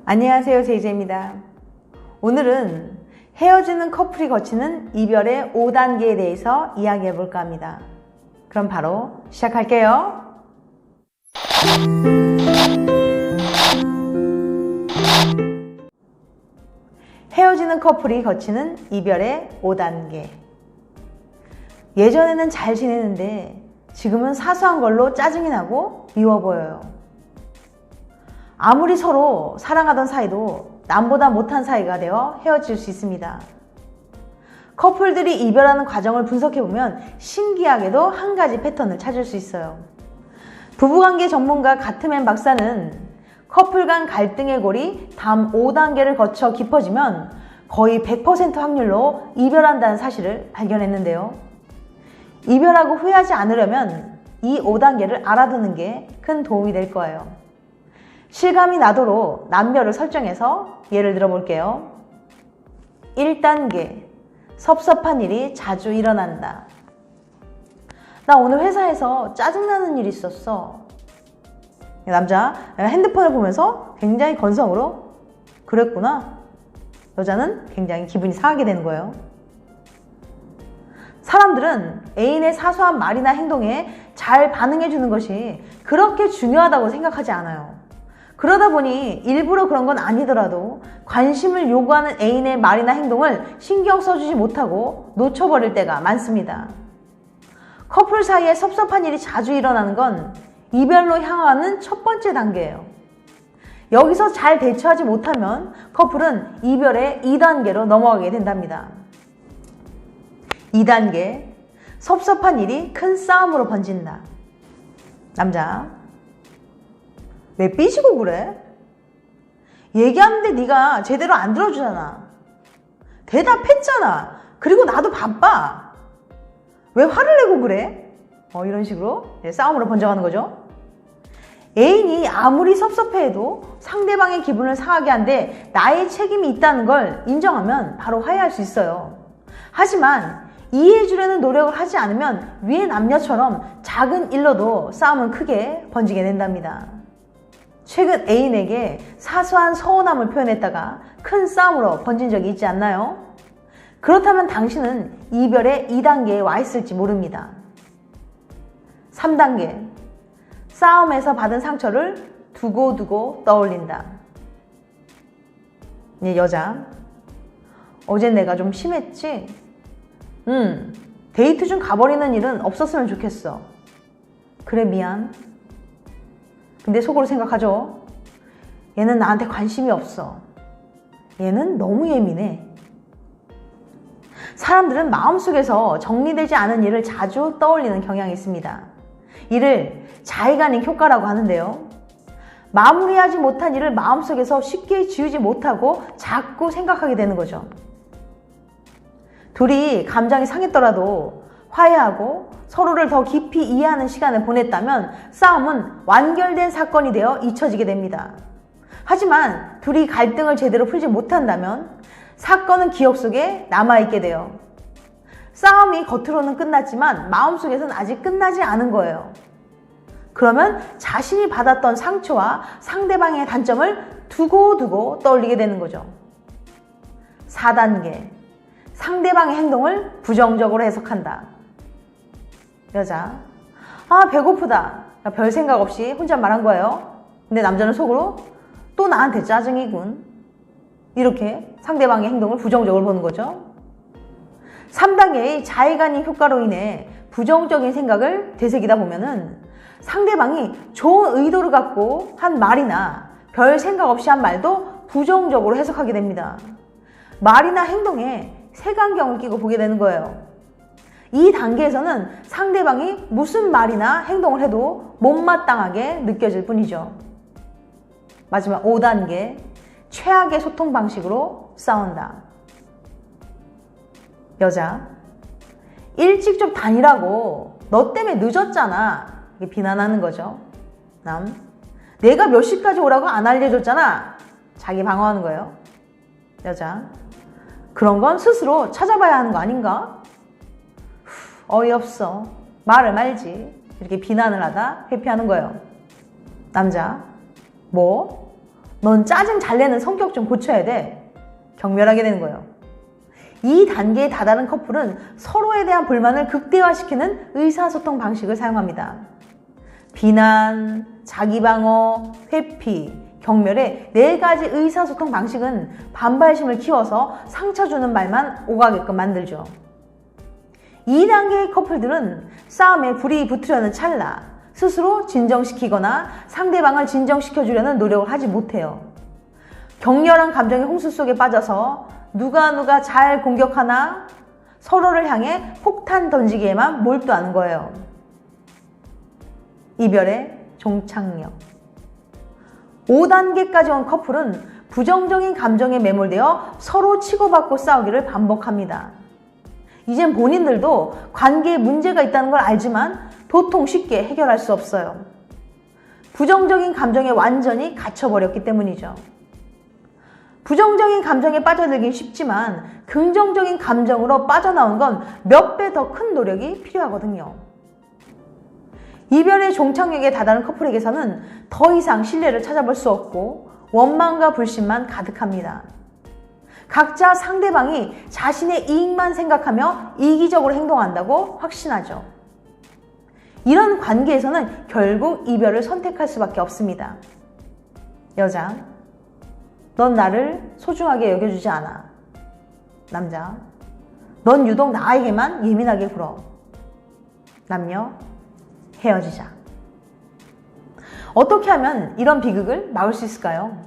안녕하세요, 제이제입니다. 오늘은 헤어지는 커플이 거치는 이별의 5단계에 대해서 이야기해 볼까 합니다. 그럼 바로 시작할게요. 헤어지는 커플이 거치는 이별의 5단계. 예전에는 잘 지내는데 지금은 사소한 걸로 짜증이 나고 미워 보여요. 아무리 서로 사랑하던 사이도 남보다 못한 사이가 되어 헤어질 수 있습니다. 커플들이 이별하는 과정을 분석해보면 신기하게도 한 가지 패턴을 찾을 수 있어요. 부부관계 전문가 가트맨 박사는 커플 간 갈등의 골이 다음 5단계를 거쳐 깊어지면 거의 100% 확률로 이별한다는 사실을 발견했는데요. 이별하고 후회하지 않으려면 이 5단계를 알아두는 게 큰 도움이 될 거예요. 실감이 나도록 난별을 설정해서 예를 들어 볼게요. 1단계, 섭섭한 일이 자주 일어난다. 나 오늘 회사에서 짜증나는 일이 있었어. 남자, 핸드폰을 보면서 굉장히 건성으로 그랬구나. 여자는 굉장히 기분이 상하게 되는 거예요. 사람들은 애인의 사소한 말이나 행동에 잘 반응해 주는 것이 그렇게 중요하다고 생각하지 않아요. 그러다 보니 일부러 그런 건 아니더라도 관심을 요구하는 애인의 말이나 행동을 신경 써주지 못하고 놓쳐버릴 때가 많습니다. 커플 사이에 섭섭한 일이 자주 일어나는 건 이별로 향하는 첫 번째 단계예요. 여기서 잘 대처하지 못하면 커플은 이별의 2단계로 넘어가게 된답니다. 2단계, 섭섭한 일이 큰 싸움으로 번진다. 남자, 왜 삐지고 그래? 얘기하는데 네가 제대로 안 들어주잖아. 대답했잖아. 그리고 나도 바빠. 왜 화를 내고 그래? 이런 식으로 싸움으로 번져가는 거죠. 애인이 아무리 섭섭해해도 상대방의 기분을 상하게 한데 나의 책임이 있다는 걸 인정하면 바로 화해할 수 있어요. 하지만 이해해주려는 노력을 하지 않으면 위의 남녀처럼 작은 일로도 싸움은 크게 번지게 된답니다. 최근 애인에게 사소한 서운함을 표현했다가 큰 싸움으로 번진 적이 있지 않나요? 그렇다면 당신은 이별의 2단계에 와 있을지 모릅니다. 3단계, 싸움에서 받은 상처를 두고두고 떠올린다. 여자, 어젠 내가 좀 심했지? 데이트 중 가버리는 일은 없었으면 좋겠어. 그래, 미안. 근데 속으로 생각하죠. 얘는 나한테 관심이 없어. 얘는 너무 예민해. 사람들은 마음속에서 정리되지 않은 일을 자주 떠올리는 경향이 있습니다. 이를 자이가닉 효과라고 하는데요. 마무리하지 못한 일을 마음속에서 쉽게 지우지 못하고 자꾸 생각하게 되는 거죠. 둘이 감정이 상했더라도 화해하고 서로를 더 깊이 이해하는 시간을 보냈다면 싸움은 완결된 사건이 되어 잊혀지게 됩니다. 하지만 둘이 갈등을 제대로 풀지 못한다면 사건은 기억 속에 남아있게 돼요. 싸움이 겉으로는 끝났지만 마음속에서는 아직 끝나지 않은 거예요. 그러면 자신이 받았던 상처와 상대방의 단점을 두고두고 떠올리게 되는 거죠. 4단계, 상대방의 행동을 부정적으로 해석한다. 여자, 배고프다. 별 생각 없이 혼자 말한 거예요. 근데 남자는 속으로 또 나한테 짜증이군. 이렇게 상대방의 행동을 부정적으로 보는 거죠. 3단계의 자이가닉 효과로 인해 부정적인 생각을 되새기다 보면은 상대방이 좋은 의도를 갖고 한 말이나 별 생각 없이 한 말도 부정적으로 해석하게 됩니다. 말이나 행동에 색안경을 끼고 보게 되는 거예요. 이 단계에서는 상대방이 무슨 말이나 행동을 해도 못마땅하게 느껴질 뿐이죠. 마지막 5단계, 최악의 소통 방식으로 싸운다. 여자, 일찍 좀 다니라고. 너 때문에 늦었잖아. 이게 비난하는 거죠. 남, 내가 몇 시까지 오라고 안 알려줬잖아. 자기 방어하는 거예요. 여자, 그런 건 스스로 찾아봐야 하는 거 아닌가? 어이없어. 말을 말지. 이렇게 비난을 하다 회피하는 거예요. 남자, 뭐? 넌 짜증 잘 내는 성격 좀 고쳐야 돼. 경멸하게 되는 거예요. 이 단계에 다다른 커플은 서로에 대한 불만을 극대화시키는 의사소통 방식을 사용합니다. 비난, 자기방어, 회피, 경멸의 4가지 의사소통 방식은 반발심을 키워서 상처 주는 말만 오가게끔 만들죠. 2단계의 커플들은 싸움에 불이 붙으려는 찰나 스스로 진정시키거나 상대방을 진정시켜주려는 노력을 하지 못해요. 격렬한 감정의 홍수 속에 빠져서 누가 잘 공격하나 서로를 향해 폭탄 던지기에만 몰두하는 거예요. 이별의 종착역. 5단계까지 온 커플은 부정적인 감정에 매몰되어 서로 치고받고 싸우기를 반복합니다. 이젠 본인들도 관계에 문제가 있다는 걸 알지만 도통 쉽게 해결할 수 없어요. 부정적인 감정에 완전히 갇혀버렸기 때문이죠. 부정적인 감정에 빠져들긴 쉽지만 긍정적인 감정으로 빠져나온 건 몇 배 더 큰 노력이 필요하거든요. 이별의 종착역에 다다른 커플에게서는 더 이상 신뢰를 찾아볼 수 없고 원망과 불신만 가득합니다. 각자 상대방이 자신의 이익만 생각하며 이기적으로 행동한다고 확신하죠. 이런 관계에서는 결국 이별을 선택할 수밖에 없습니다. 여자, 넌 나를 소중하게 여겨주지 않아. 남자, 넌 유독 나에게만 예민하게 굴어. 남녀, 헤어지자. 어떻게 하면 이런 비극을 막을 수 있을까요?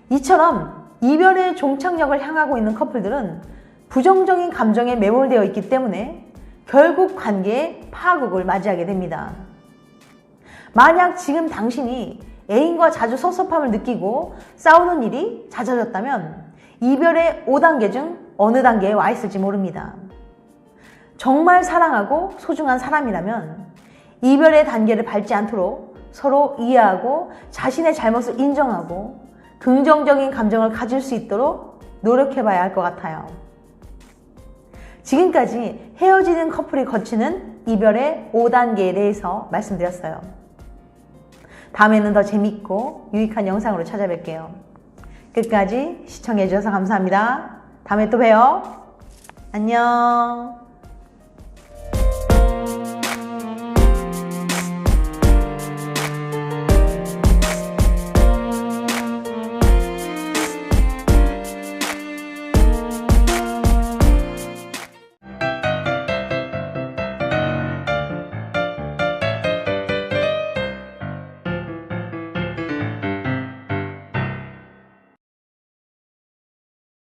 이처럼 이별의 종착역을 향하고 있는 커플들은 부정적인 감정에 매몰되어 있기 때문에 결국 관계의 파국을 맞이하게 됩니다. 만약 지금 당신이 애인과 자주 섭섭함을 느끼고 싸우는 일이 잦아졌다면 이별의 5단계 중 어느 단계에 와 있을지 모릅니다. 정말 사랑하고 소중한 사람이라면 이별의 단계를 밟지 않도록 서로 이해하고 자신의 잘못을 인정하고 긍정적인 감정을 가질 수 있도록 노력해봐야 할 것 같아요. 지금까지 헤어지는 커플이 거치는 이별의 5단계에 대해서 말씀드렸어요. 다음에는 더 재밌고 유익한 영상으로 찾아뵐게요. 끝까지 시청해주셔서 감사합니다. 다음에 또 봬요. 안녕.